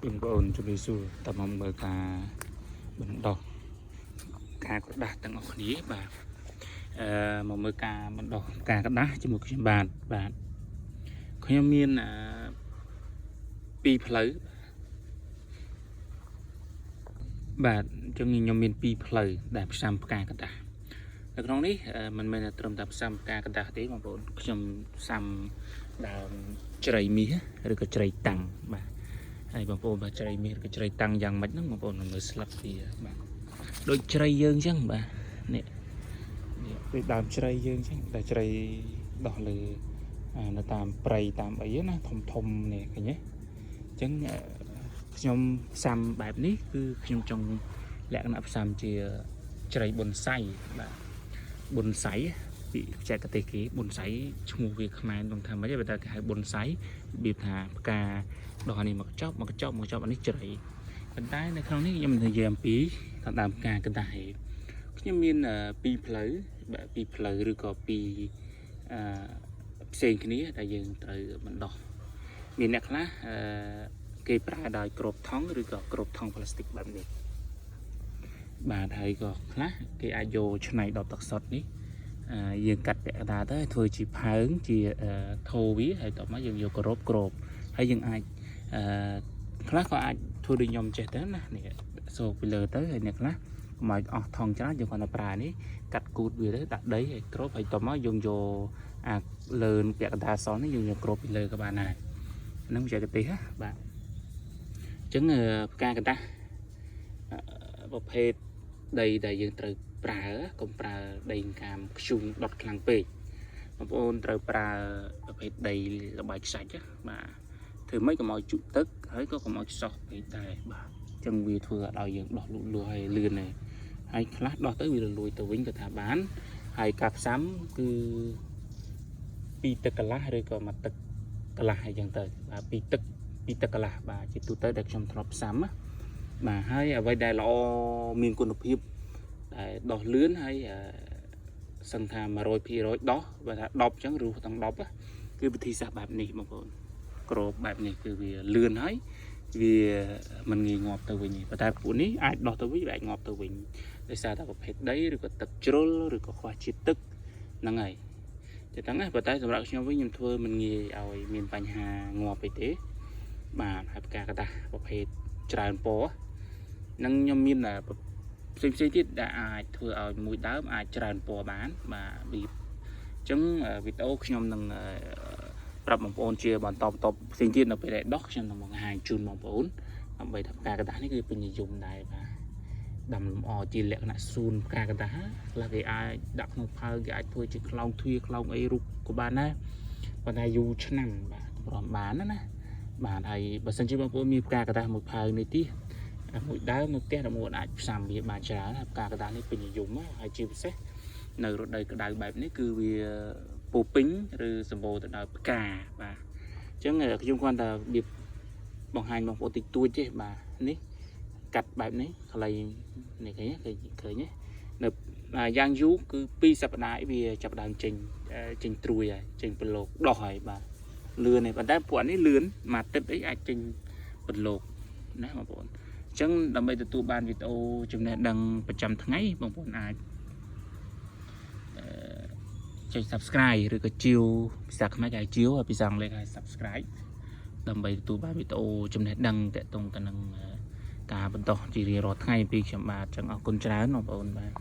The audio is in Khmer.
បងប្អូនជំរាបសួរតាមមកមើលការបណ្ដោះការក្រដាស់ទាំងអស់គ្នាបាទមកមើលការបណ្ដោះការក្រដាស់ជាមួយខ្ញុំបាទខ្ញុំមាន2ផ្លូវបាទអញ្ចឹងខ្ញុំមាន2ផ្លូវដែលផ្សាំផ្កាក្រដាស់នៅក្នុងនេះមិនមែនត្រឹមតែផ្សាំផ្កាក្រដាស់ទេបងប្អូនខ្ញុំផ្សាំដើមជ្រៃមាសឬក៏ជ្រៃតាំងបាទហើយបងប្អូនបាទជ្រៃមាសឬក៏ជ្រៃតាំងយ៉ាងម៉េចហ្នឹងបងប្អូនមើលស្លឹកវាបាទដូចជ្រៃយើងអញ្ចឹងបាទនេះដូចដើមជ្រៃយើងអញ្ចឹងតែជ្រៃដោះលើនៅតាមព្រៃតាមអីណាធំនេះឃើញទេអញ្ចឹងខ្ញុំផ្សាំបែបនេះគឺខ្ញុំចង់លក្ខណៈផ្សាំជាជ្រៃប៊ុនសៃបាទប៊ុនសៃពីបច្ចេកទេសគេប៊ុនសៃឈ្មោះវាខ្មែរមិនថាម៉េចទេតែគេហៅប៊ុនសៃរបៀបថាផ្កាដោះនេះមកចប់អានេះជ្រៃប៉ុន្តែនៅក្នុងនេះខ្ញុំនិយាយអំពីដើមផ្កាក្រដាស់ឯងខ្ញុំមាន2ផ្លូវបាទ2ផ្លូវឬក៏2ផ្សេងគ្នាដែលយើងត្រូវបណ្ដោះមានអ្នកខ្លះគេប្រើដោយគ្របថង់ឬក៏គ្របថង់ផ្លាស្ទិកបែបនេះបាទហើយក៏ខ្លះគេអាចយកឆ្នៃដបទឹកសុទ្ធនេះយើងកាត់ពាក់កណ្ដាលទៅធ្វើជាផើងជាធូរវាហើយតមកយើងយកគ្របហើយយើងអាចខ្លះក៏អាចធ្វើដូចខ្ញុំចេះទៅណានេះសូកពីលើទៅហើយអ្នកខ្លះកុំឲ្យអស់ថង់ច្រើនយើងគាត់ទៅប្រើនេះកាត់គូតវាទៅដាក់ដីហើយគ្របហើយតមកយើងយកអាលើពាក់កណ្ដាលសនេះយើងយកគ្របពីលើក៏បានដែរហ្នឹងបច្ចេកទេសណាបាទអញ្ចឹងផ្កាក្រដាស់ប្រភេទដីដែលយើងត្រូវប្រើកុំប្រើដីកាមខ្ជុំដុតខ្លាំងពេកបងប្អូនត្រូវប្រើប្រភេទដីល្បាយខ្សាច់បាទធ្វើម៉េចកុំឲ្យជក់ទឹកហើយក៏កុំឲ្យខ្សោះពេកដែរបាទអញ្ចឹងវាធ្វើឲ្យយើងដោះលូតលាស់ឲ្យលឿនដែរហើយខ្លះដោះទៅវារលួយទៅវិញក៏ថាបានហើយការផ្សាំគឺ2ទឹកកន្លះឬក៏1ទឹកកន្លះអីចឹងទៅបាទ2ទឹកកន្លះបាទជាទូទៅដែលខ្ញុំធ្លាប់ផ្សាំណាបាទហើយអ្វីដែលល្អមានគុណភាពដែលដោះលឿនហើយសឹងថា 100% ដោះបើថា10អញ្ចឹងរស់ទាំង10គឺវិធីសាស្ត្របែបនេះបងប្អូនក្របបែបនេះគឺវាលឿនហើយវាមិនងាយងាប់ទៅវិញទេប៉ុន្តែពួកនេះអាចដោះទៅវិញវាអាចងាប់ទៅវិញដោយសារតែប្រភេទដីឬក៏ទឹកជ្រុលឬក៏ខ្វះជាតិទឹកហ្នឹងហើយតែទាំងនេះប៉ុន្តែសម្រាប់ខ្ញុំវិញខ្ញុំធ្វើមិនងាយឲ្យមានបញ្ហាងាប់អីទេបាទហើយផ្កាក្រដាស់ប្រភេទច្រើនពណ៌នឹងខ្ញុំមានផ្សេងទៀតដែលអាចធ្វើឲ្យមួយដើមអាចច្រើនពណ៌បានបាទវាអញ្ចឹងវីដេអូខ្ញុំនឹងប្រាប់បងប្អូនជាបន្តផ្សេងទៀតនៅពេលដែលដោះខ្ញុំនឹងបង្ហាញជូនបងប្អូនដើម្បីថាផ្កាក្រដាស់នេះគឺពេញនិយមដែរបាទដាំលម្អជាលក្ខណៈសួនផ្កាក្រដាស់ខ្លះគេអាចដាក់ក្នុងផើងគេអាចធ្វើជាខ្លោងទ្វារខ្លោងអីរូបក៏បានដែរប៉ុន្តែយូរឆ្នាំបាទតម្រាំបានណាបាទហើយបើសិនជាបងប្អូនមានផ្កាក្រដាស់មួយផើងនេះទីមួយដើមនៅផ្ទះតែមួយអាចផ្សាំវាបានច្រើនហើយផ្កាក្រដាស់នេះពេញនិយមហើយជាពិសេសនៅរដូវក្តៅបែបនេះគឺវាពោពេញឬសម្បូរទៅដោយផ្កាបាទអញ្ចឹងខ្ញុំគ្រាន់តែរបៀបបង្ហាញបងប្អូនតិចតួចទេបាទនេះកាត់បែបនេះខ្លីនេះឃើញទេនៅយ៉ាងយូរគឺ2សប្តាហ៍វាចាប់ដើមចេញត្រួយហើយចេញប្រឡូកដោះហើយបាទលឿនទេប៉ុន្តែពួកនេះលឿនមួយអាទិត្យអីអាចចេញប្រឡូកណាបងប្អូនអញ្ចឹងដើម្បីទទួលបានវីដេអូចំណេះដឹងប្រចាំថ្ងៃបងប្អូនអាចចុច Subscribe ឬក៏ជាវភាសាខ្មែរគេហៅជាវហើយភាសាអង់គ្លេសហៅ Subscribe ដើម្បីទទួលបានវីដេអូចំណេះដឹងទាក់ទងទៅនឹងការបន្តជារៀងរាល់ថ្ងៃពីខ្ញុំបាទអញ្ចឹងអរគុណច្រើនបងប្អូនបាទ